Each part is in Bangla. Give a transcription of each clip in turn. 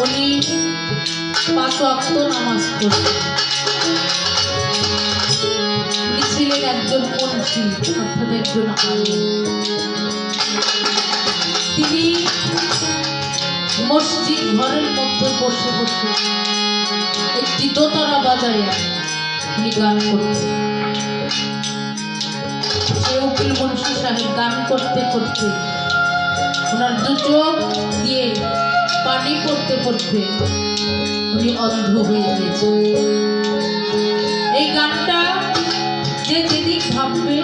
উনি 5 ওয়াক্ত নামাজ পড়তেন। উনি ছিলেন একজন মুন্সি, অর্থাৎ একজন আলেম। তিনি মসজিদ ঘরের মধ্যে বসে বসে একটি দোতারা বাজাইয়া উনি গান করতেন। সে উকিল মুন্সি সাহেব গান করতে করতে ওনার দু চোখ দিয়ে পানি পড়তে পড়তে উনি অন্ধ হয়ে গিয়েছে। এই গানটা যে যেদিক ভাববে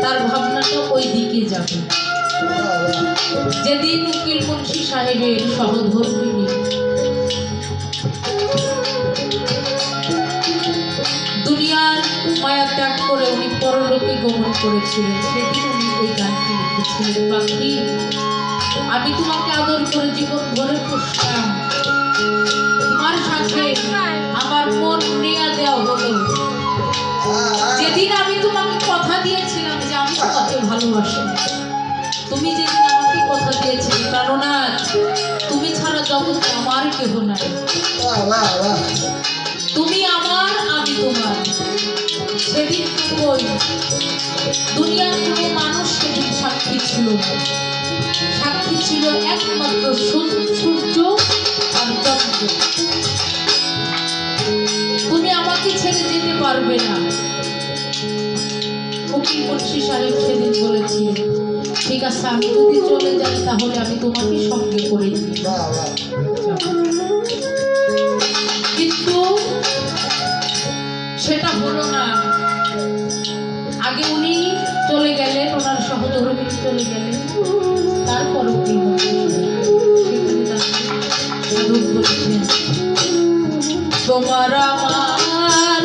তার ভাবনাটা ওই দিকে যাবে। যেদিন উকিল মুন্সি সাহেবের সহধর্মিণী দুনিয়ার মায়া ত্যাগ করে উনি পরলোকে গমন করেছিলেন, সেদিন উনি এই গানটি লিখেছিলেন। পাখি, আমি তোমাকে আদর করে জীবন ভরে পুষলাম, তোমার সাথে আমার মন নেয়া দেওয়া হলো। যেদিন আমি তোমাকে কথা দিয়েছিলাম যে আমি তোমাকে ভালোবাসি, তুমি যেদিন আমাকে কথা দিয়েছিলে প্রাণনাথ, তুমি ছাড়া জগৎ আমার কেহ নাই, তুমি আমার আমি তোমার, সেদিন কই দুনিয়ার কোনো মানুষ সেদিন সাক্ষী ছিল না। সাক্ষী ছিল একমাত্র সূর্য আর চন্দ্র। তুমি আমাকে ছেড়ে যেতে পারবে না। উকিল মুন্সি সাহেব সেদিন বলেছিলেন, ঠিক আছে, আমি যদি চলে যাই তাহলে আমি তোমাকে সঙ্গে করে নিই। কিন্তু সেটা হলো না। আগে উনি চলে গেলেন, ওনার সহধর্মী চলে গেলেন, তারপর উকিল মুন্সি সেখানে বলছেন, তোমার আমার